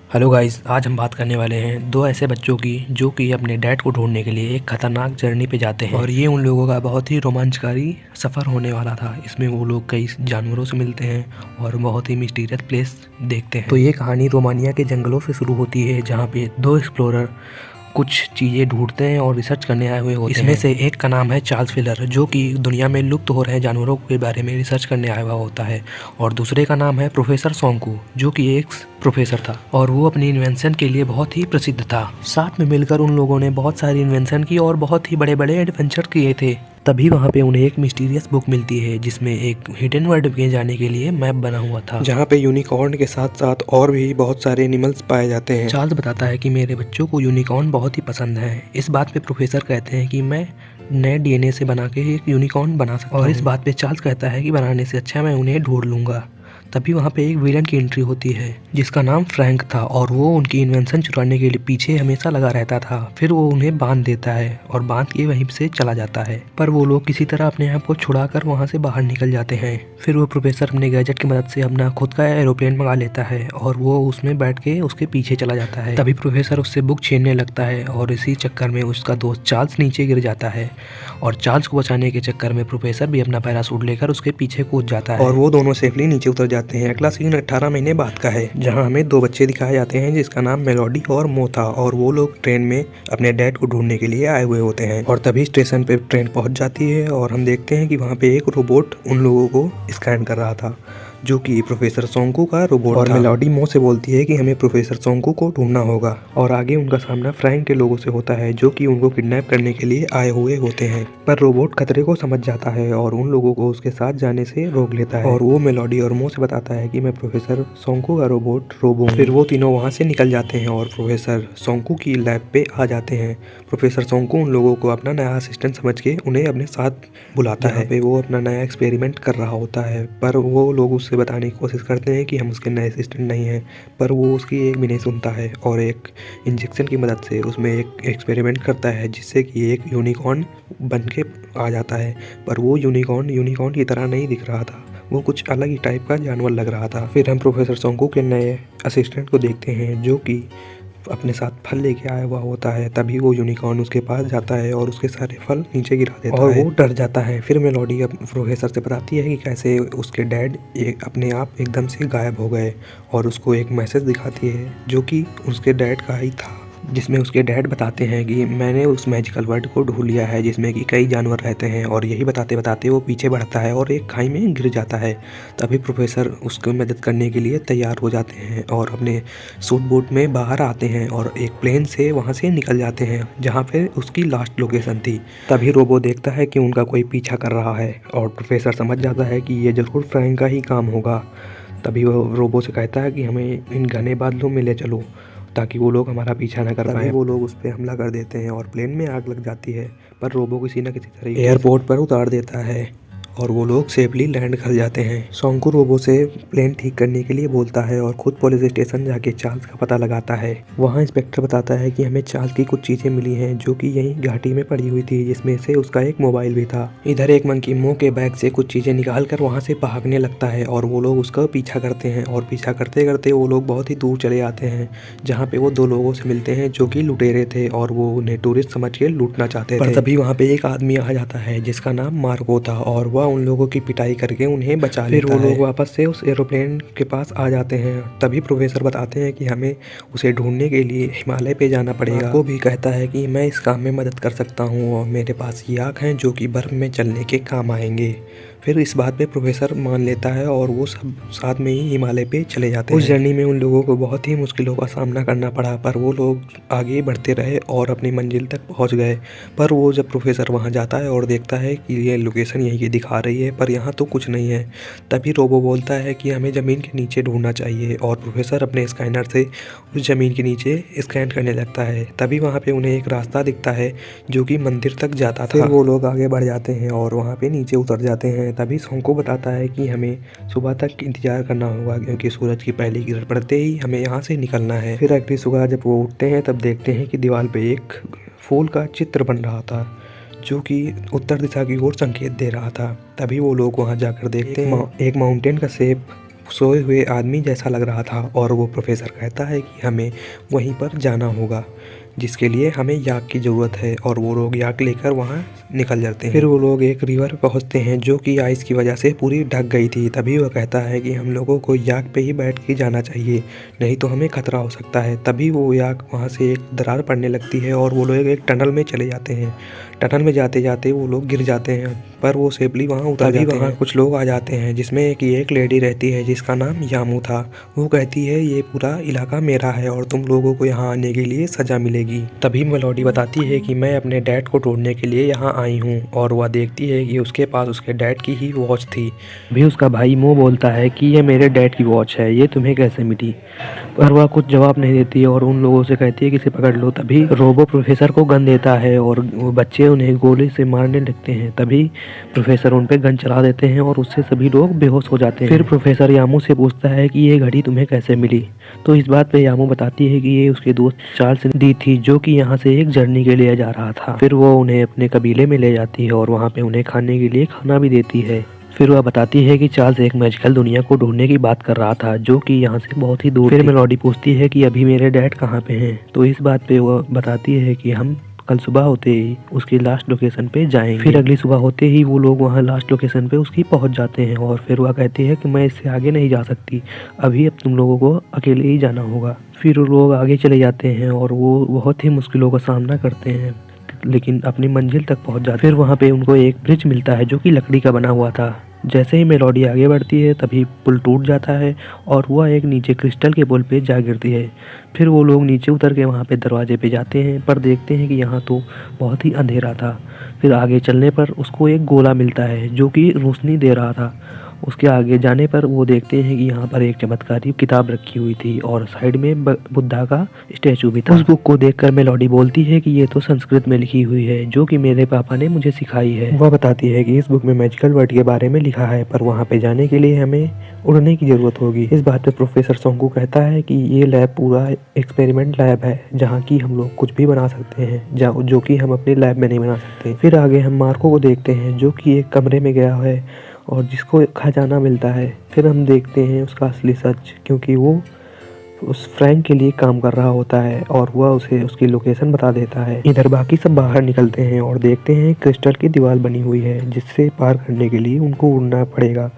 Hello guys, आज हम बात करने वाले हैं दो ऐसे बच्चों की जो कि अपने डैड को ढूंढने के लिए एक खतरनाक जर्नी पे जाते हैं। और ये उन लोगों का बहुत ही रोमांचकारी सफ़र होने वाला था। इसमें वो लोग कई जानवरों से मिलते हैं और बहुत ही मिस्टीरियस प्लेस देखते हैं। तो ये कहानी रोमानिया के जंगलों से शुरू होती है, जहाँ पे दो एक्सप्लोरर कुछ चीज़ें ढूंढते हैं और रिसर्च करने आए हुए होते हैं। इसमें से एक का नाम है चार्ल्स फिलर, जो कि दुनिया में लुप्त हो रहे जानवरों के बारे में रिसर्च करने आया हुआ होता है। और दूसरे का नाम है प्रोफेसर सोंकू, जो कि एक प्रोफेसर था और वो अपनी इन्वेंशन के लिए बहुत ही प्रसिद्ध था। साथ में मिलकर उन लोगों ने बहुत सारी इन्वेंशन की और बहुत ही बड़े बड़े एडवेंचर किए थे। तभी वहाँ पे उन्हें एक मिस्टीरियस बुक मिलती है, जिसमें एक हिडन वर्ल्ड में जाने के लिए मैप बना हुआ था, जहाँ पे यूनिकॉर्न के साथ साथ और भी बहुत सारे एनिमल्स पाए जाते हैं। चार्ल्स बताता है कि मेरे बच्चों को यूनिकॉर्न बहुत ही पसंद है। इस बात पे प्रोफेसर कहते हैं कि मैं नए डीएनए से बना के एक यूनिकॉर्न बना सकता हूँ। और इस बात पे चार्ल्स कहता है कि बनाने से अच्छा मैं उन्हें ढूंढ लूंगा। तभी वहाँ पे एक विलन की एंट्री होती है, जिसका नाम फ्रैंक था और वो उनकी इन्वेंशन चुराने के लिए पीछे हमेशा लगा रहता था। फिर वो उन्हें बांध देता है और बांध के वहीं से चला जाता है, पर वो लोग किसी तरह अपने आप को छुड़ाकर वहाँ से बाहर निकल जाते हैं। फिर वो प्रोफेसर अपने गैजेट की मदद से अपना खुद का एरोप्लेन मंगा लेता है और वो उसमें बैठ के उसके पीछे चला जाता है। तभी प्रोफेसर उससे बुक छीनने लगता है और इसी चक्कर में उसका दोस्त चार्ल्स नीचे गिर जाता है और चार्ल्स को बचाने के चक्कर में प्रोफेसर भी अपना पैराशूट लेकर उसके पीछे कूद जाता है और वो दोनों सेफली नीचे उतर जाते हैं। अगला सीन 18 महीने बाद का है, जहाँ हमें दो बच्चे दिखाए जाते हैं, जिसका नाम मेलोडी और मो था। और वो लोग ट्रेन में अपने डैड को ढूंढने के लिए आए हुए होते हैं। और तभी स्टेशन पे ट्रेन पहुंच जाती है और हम देखते हैं कि वहाँ पे एक रोबोट उन लोगों को स्कैन कर रहा था, जो कि प्रोफेसर सोंकू का रोबोट और मेलोडी मो से बोलती है कि हमें प्रोफेसर सोंकू को ढूंढना होगा। और आगे उनका सामना फ्रैंक के लोगों से होता है, जो कि उनको किडनैप करने के लिए आए हुए होते हैं। पर रोबोट खतरे को समझ जाता है और उन लोगों को उसके साथ जाने से रोक लेता है। और वो मेलोडी और मो से बताता है कि मैं प्रोफेसर सोंकू का रोबोट रोबो हूं। फिर वो तीनों वहाँ से निकल जाते हैं और प्रोफेसर सोंकू की लैब पे आ जाते हैं। प्रोफेसर सोंकू उन लोगों को अपना नया असिस्टेंट समझ के उन्हें अपने साथ बुलाता है। पे वो अपना नया एक्सपेरिमेंट कर रहा होता है, पर वो लोग उससे बताने की कोशिश करते हैं कि हम उसके नए असिस्टेंट नहीं हैं। पर वो उसकी एक भी नहीं सुनता है और एक इंजेक्शन की मदद से उसमें एक एक्सपेरिमेंट करता है, जिससे कि एक यूनिकॉर्न बन के आ जाता है। पर वो यूनिकॉर्न की तरह नहीं दिख रहा था, वो कुछ अलग ही टाइप का जानवर लग रहा था। फिर हम प्रोफेसर सोंकू के नए असिस्टेंट को देखते हैं, जो कि अपने साथ फल लेके आया हुआ होता है। तभी वो यूनिकॉर्न उसके पास जाता है और उसके सारे फल नीचे गिरा देता है और वो डर जाता है। फिर मेलोडी अब प्रोफेसर से बताती है कि कैसे उसके डैड अपने आप एकदम से गायब हो गए और उसको एक मैसेज दिखाती है, जो कि उसके डैड का ही था, जिसमें उसके डैड बताते हैं कि मैंने उस मैजिकल वर्ल्ड को ढूंढ लिया है, जिसमें कि कई जानवर रहते हैं। और यही बताते बताते वो पीछे बढ़ता है और एक खाई में गिर जाता है। तभी प्रोफेसर उसकी मदद करने के लिए तैयार हो जाते हैं और अपने सूट बूट में बाहर आते हैं और एक प्लेन से वहाँ से निकल जाते हैं, जहाँ पे उसकी लास्ट लोकेशन थी। तभी रोबो देखता है कि उनका कोई पीछा कर रहा है और प्रोफेसर समझ जाता है कि ये जरूर फ्रैंक का ही काम होगा। तभी वो रोबो से कहता है कि हमें इन घने बादलों में ले चलो, ताकि वो लोग हमारा पीछा न कर पाए। वो लोग उस पर हमला कर देते हैं और प्लेन में आग लग जाती है, पर रोबो किसी न किसी तरह एयरपोर्ट पर उतार देता है और वो लोग सेफली लैंड कर जाते हैं। सोंकू रोबो से प्लेन ठीक करने के लिए बोलता है और खुद पुलिस स्टेशन जाके चार्ल्स का पता लगाता है। वहाँ इंस्पेक्टर बताता है कि हमें चार्ल्स की कुछ चीज़ें मिली हैं, जो कि यहीं घाटी में पड़ी हुई थी, जिसमें से उसका एक मोबाइल भी था। इधर एक मंकी मो के बैग से कुछ चीज़ें निकाल कर वहाँ से भागने लगता है और वो लोग उसका पीछा करते हैं और पीछा करते करते वो लोग बहुत ही दूर चले आते हैं, जहाँ पे वो दो लोगों से मिलते हैं, जो कि लुटेरे थे और वो उन्हें टूरिस्ट समझ के लूटना चाहते थे। तभी वहाँ पे एक आदमी आ जाता है, जिसका नाम मार्को था, और वह उन लोगों की पिटाई करके उन्हें बचा लेता है। फिर वो लोग वापस से उस एरोप्लेन के पास आ जाते हैं। तभी प्रोफेसर बताते हैं कि हमें उसे ढूंढने के लिए हिमालय पे जाना पड़ेगा। वो भी कहता है कि मैं इस काम में मदद कर सकता हूँ और मेरे पास याक हैं, जो कि बर्फ में चलने के काम आएंगे। फिर इस बात पे प्रोफेसर मान लेता है और वो सब साथ में ही हिमालय पे चले जाते हैं। उस जर्नी में उन लोगों को बहुत ही मुश्किलों का सामना करना पड़ा, पर वो लोग आगे बढ़ते रहे और अपनी मंजिल तक पहुंच गए। पर वो जब प्रोफेसर वहां जाता है और देखता है कि ये लोकेशन यहीं की दिखा रही है, पर यहाँ तो कुछ नहीं है, तभी रोबो बोलता है कि हमें ज़मीन के नीचे ढूंढना चाहिए और प्रोफेसर अपने स्कैनर से उस ज़मीन के नीचे स्कैन करने लगता है। तभी वहाँ पे उन्हें एक रास्ता दिखता है, जो कि मंदिर तक जाता था। फिर वो लोग आगे बढ़ जाते हैं और वहाँ पे नीचे उतर जाते हैं। तभी सोंकू बताता है कि हमें सुबह तक इंतजार करना होगा, क्योंकि सूरज की पहली किरण पड़ते ही हमें यहाँ से निकलना है। फिर अगली सुबह जब वो उठते हैं, तब देखते हैं कि दीवार पे एक फूल का चित्र बन रहा था, जो कि उत्तर दिशा की ओर संकेत दे रहा था। तभी वो लोग वहाँ जाकर देखते हैं एक माउंटेन का शेप सोए हुए आदमी जैसा लग रहा था और वो प्रोफेसर कहता है कि हमें वहीं पर जाना होगा, जिसके लिए हमें याक की ज़रूरत है। और वो लोग याक लेकर वहाँ निकल जाते हैं। फिर वो लोग एक रिवर पे पहुँचते हैं जो कि आइस की वजह से पूरी ढक गई थी। तभी वो कहता है कि हम लोगों को याक पे ही बैठ के जाना चाहिए, नहीं तो हमें खतरा हो सकता है। तभी वो याक वहाँ से एक दरार पड़ने लगती है और वो लोग एक टनल में चले जाते हैं। टनल में जाते जाते वो लोग गिर जाते हैं, पर वो सेफली वहाँ उतर जाते हैं। कुछ लोग आ जाते हैं जिसमें कि एक लेडी रहती है जिसका नाम यामू था। वो कहती है ये पूरा इलाका मेरा है और तुम लोगों को यहाँ आने के लिए सजा मिलेगी। तभी मेलोडी बताती है कि मैं अपने डैड को ढूंढने के लिए यहाँ आई हूँ और वह देखती है कि उसके पास उसके डैड की ही वॉच थी। भी उसका भाई मो बोलता है कि ये मेरे डैड की वॉच है, ये तुम्हें कैसे मिली? पर वह कुछ जवाब नहीं देती है और उन लोगों से कहती है कि इसे पकड़ लो। तभी रोबो प्रोफेसर को गन देता है और वो बच्चे उन्हें गोली से मारने लगते हैं। तभी प्रोफेसर उन पे गन चला देते हैं और उससे सभी लोग बेहोश हो जाते हैं। फिर प्रोफेसर यामू से पूछता है कि ये घड़ी तुम्हें कैसे मिली? तो इस बात पे यामू बताती है कि ये उसके दोस्त चार्ल्स ने दी थी, जो कि यहाँ से एक जर्नी के लिए जा रहा था। फिर वो उन्हें अपने कबीले में ले जाती है और वहाँ पे उन्हें खाने के लिए खाना भी देती है। फिर वह बताती है कि चार्ल्स एक मैजिकल दुनिया को ढूंढने की बात कर रहा था, जो कि यहाँ से बहुत ही दूर। फिर मेलोडी पूछती है कि अभी मेरे डैड कहाँ पे हैं? तो इस बात पे वह बताती है कि हम कल सुबह होते ही उसकी लास्ट लोकेशन पे जाएंगे। फिर अगली सुबह होते ही वो लोग वहाँ लास्ट लोकेशन पे उसकी पहुँच जाते हैं और फिर वह कहती है कि मैं इससे आगे नहीं जा सकती, अभी अब तुम लोगों को अकेले ही जाना होगा। फिर वो लोग आगे चले जाते हैं और वो बहुत ही मुश्किलों का सामना करते हैं, लेकिन अपनी मंजिल तक पहुंच जाते हैं। फिर वहाँ पे उनको एक ब्रिज मिलता है जो कि लकड़ी का बना हुआ था। जैसे ही मेलोडी आगे बढ़ती है तभी पुल टूट जाता है और वह एक नीचे क्रिस्टल के पुल पे जा गिरती है। फिर वो लोग नीचे उतर के वहाँ पे दरवाजे पे जाते हैं, पर देखते हैं कि यहाँ तो बहुत ही अंधेरा था। फिर आगे चलने पर उसको एक गोला मिलता है जो कि रोशनी दे रहा था। उसके आगे जाने पर वो देखते हैं कि यहाँ पर एक चमत्कारी किताब रखी हुई थी और साइड में बुद्धा का स्टैचू भी था। उस बुक को देखकर मेलोडी बोलती है कि ये तो संस्कृत में लिखी हुई है, जो कि मेरे पापा ने मुझे सिखाई है। वह बताती है कि इस बुक में मैजिकल वर्ड के बारे में लिखा है, पर वहाँ पे जाने के लिए हमें उड़ने की जरूरत होगी। इस बात पे प्रोफेसर सोंगू कहता है कि ये लैब पूरा एक्सपेरिमेंट लैब है, जहाँ की हम लोग कुछ भी बना सकते हैं, जो कि हम अपने लैब में नहीं बना सकते। फिर आगे हम मार्को को देखते हैं जो कि एक कमरे में गया है और जिसको खजाना मिलता है। फिर हम देखते हैं उसका असली सच, क्योंकि वो उस फ्रैंक के लिए काम कर रहा होता है और वह उसे उसकी लोकेशन बता देता है। इधर बाकी सब बाहर निकलते हैं और देखते हैं क्रिस्टल की दीवार बनी हुई है, जिससे पार करने के लिए उनको उड़ना पड़ेगा।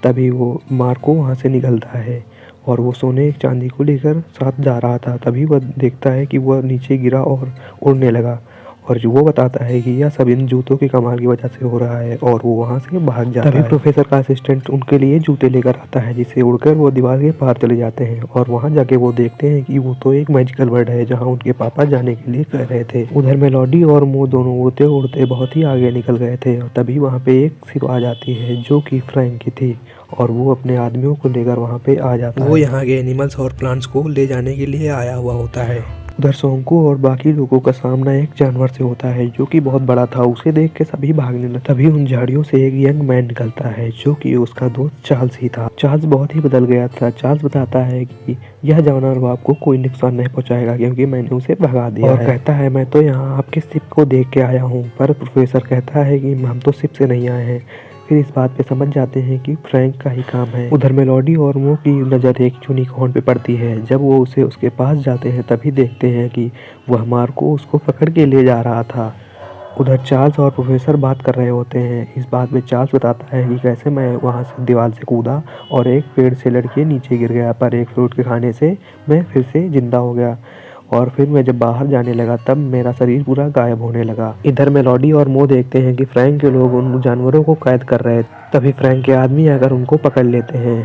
तभी वो मार्को वहाँ से निकलता है और वो सोने चांदी को लेकर साथ जा रहा था। तभी वह देखता है कि वह नीचे गिरा और उड़ने लगा और जो वो बताता है कि यह सब इन जूतों के कमाल की वजह से हो रहा है और वो वहाँ से भाग जाता है। तभी प्रोफेसर का असिस्टेंट उनके लिए जूते लेकर आता है, जिससे उड़कर वो दीवार के पार चले जाते हैं और वहाँ जाके वो देखते हैं कि वो तो एक मैजिकल वर्ड है जहाँ उनके पापा जाने के लिए कह रहे थे। उधर मेलोडी और मो दोनों उड़ते उड़ते बहुत ही आगे निकल गए थे और तभी वहाँ पे एक शिप आ जाती है जो कि फ्रैंक की थी और वो अपने आदमियों को लेकर वहाँ पे आ जाता है। वो यहाँ के एनिमल्स और प्लांट्स को ले जाने के लिए आया हुआ होता है। उधर सोंकू और बाकी लोगों का सामना एक जानवर से होता है जो कि बहुत बड़ा था। उसे देख के सभी भागने लगे। तभी उन झाड़ियों से एक यंग मैन निकलता है जो कि उसका दोस्त चार्ल्स ही था। चार्ल्स बहुत ही बदल गया था। चार्ल्स बताता है कि यह जानवर आपको कोई नुकसान नहीं पहुंचाएगा क्योंकि मैंने उसे भगा दिया और कहता है मैं तो यहाँ आपके शिप को देख के आया हूँ। पर प्रोफेसर कहता है कि हम तो शिप से नहीं आए हैं। फिर इस बात पे समझ जाते हैं कि फ्रैंक का ही काम है। उधर मेलोडी और मो की नज़र एक यूनिकॉर्न पे पड़ती है। जब वो उसके पास जाते हैं तभी देखते हैं कि वह मार्को उसको पकड़ के ले जा रहा था। उधर चार्ल्स और प्रोफेसर बात कर रहे होते हैं। इस बात में चार्ल्स बताता है कि कैसे मैं वहाँ से दीवार से कूदा और एक पेड़ से लड़के नीचे गिर गया, पर एक फ्रूट के खाने से मैं फिर से जिंदा हो गया और फिर मैं जब बाहर जाने लगा तब मेरा शरीर पूरा गायब होने लगा। इधर मेलोडी और मो देखते हैं कि फ्रैंक के लोग उन जानवरों को कैद कर रहे। तभी फ्रैंक के आदमी आकर उनको पकड़ लेते हैं।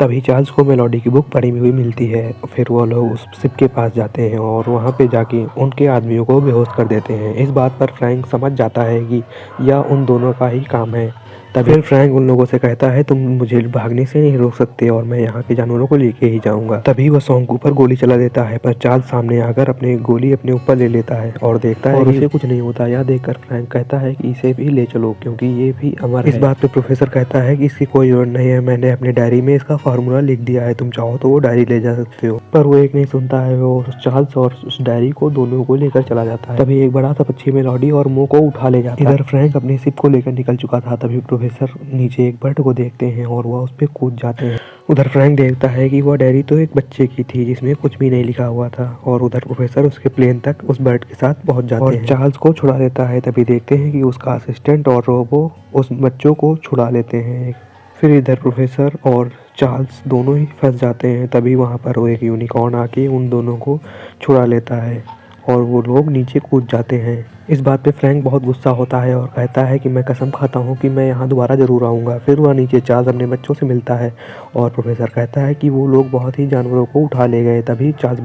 तभी चार्ल्स को मेलोडी की बुक पढ़ी हुई मिलती है। फिर वो लोग उस शिप के पास जाते हैं और वहाँ पे जाके उनके आदमियों को बेहोश कर देते हैं। इस बात पर फ्रैंक समझ जाता है कि यह उन दोनों का ही काम है। तभी फ्रैंक उन लोगों से कहता है तुम मुझे भागने से नहीं रोक सकते और मैं यहाँ के जानवरों को लेके ही जाऊंगा। तभी वह सोंकू पर गोली चला देता है, पर चार्ल्स सामने आकर अपने गोली अपने ऊपर ले लेता है और देखता है कि इसे कुछ नहीं होता। यह देखकर फ्रैंक कहता है कि इसे भी ले चलो क्योंकि ये भी अमर है। इस बात पे प्रोफेसर कहता है कि इसकी कोई जरूरत नहीं है, मैंने अपने डायरी में इसका फार्मूला लिख दिया है, तुम चाहो तो वो डायरी ले जा सकते हो। पर वो एक नहीं सुनता है और चार्ल्स और उस डायरी को दोनों को लेकर चला जाता है। तभी एक बड़ा सा पक्षी मेलोडी और मो को उठा ले जाता है। इधर फ्रैंक अपनी शिप को लेकर निकल चुका था। तभी प्रोफेसर नीचे एक बर्ड को देखते हैं और वह उस पर कूद जाते हैं। उधर फ्रैंक देखता है कि वह डायरी तो एक बच्चे की थी जिसमें कुछ भी नहीं लिखा हुआ था और उधर प्रोफेसर उसके प्लेन तक उस बर्ड के साथ पहुंच जाते हैं। चार्ल्स को छुड़ा लेता है। तभी देखते हैं कि उसका असिस्टेंट और रोबो उस बच्चों को छुड़ा लेते हैं। फिर इधर प्रोफेसर और चार्ल्स दोनों ही फंस जाते हैं। तभी वहाँ पर वो एक यूनिकॉर्न आके उन दोनों को छुड़ा लेता है और वो लोग नीचे कूद जाते हैं। इस बात पे फ्रैंक बहुत गुस्सा होता है और कहता है कि मैं कसम खाता हूँ कि मैं यहाँ दोबारा ज़रूर आऊँगा। फिर वह नीचे चार्ल्स अपने बच्चों से मिलता है और प्रोफेसर कहता है कि वो लोग बहुत ही जानवरों को उठा ले गए। तभी चार्ल्स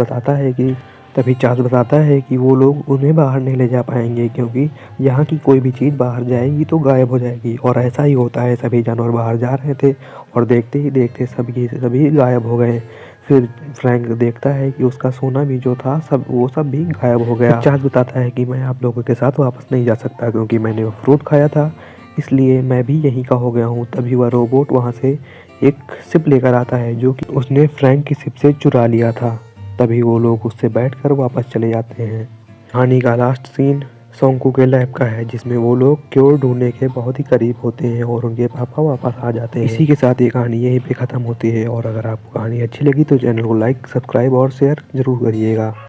बताता है कि वो लोग उन्हें बाहर नहीं ले जा पाएंगे क्योंकि यहाँ की कोई भी चीज़ बाहर जाएगी तो गायब हो जाएगी। और ऐसा ही होता है, सभी जानवर बाहर जा रहे थे और देखते ही देखते सभी गायब हो गए। फिर फ्रैंक देखता है कि उसका सोना भी जो था वो सब भी गायब हो गया। चार्ल्स बताता है कि मैं आप लोगों के साथ वापस नहीं जा सकता क्योंकि मैंने वो फ्रूट खाया था, इसलिए मैं भी यहीं का हो गया हूँ। तभी वह रोबोट वहाँ से एक शिप लेकर आता है जो कि उसने फ्रैंक की शिप से चुरा लिया था। तभी वो लोग उससे बैठकर वापस चले जाते हैं। कहानी का लास्ट सीन सोंकू के लैब का है जिसमें वो लोग क्योर ढूंढने के बहुत ही करीब होते हैं और उनके पापा वापस आ जाते हैं। इसी के साथ ये कहानी यहीं पे ख़त्म होती है और अगर आपको कहानी अच्छी लगी तो चैनल को लाइक, सब्सक्राइब और शेयर ज़रूर करिएगा।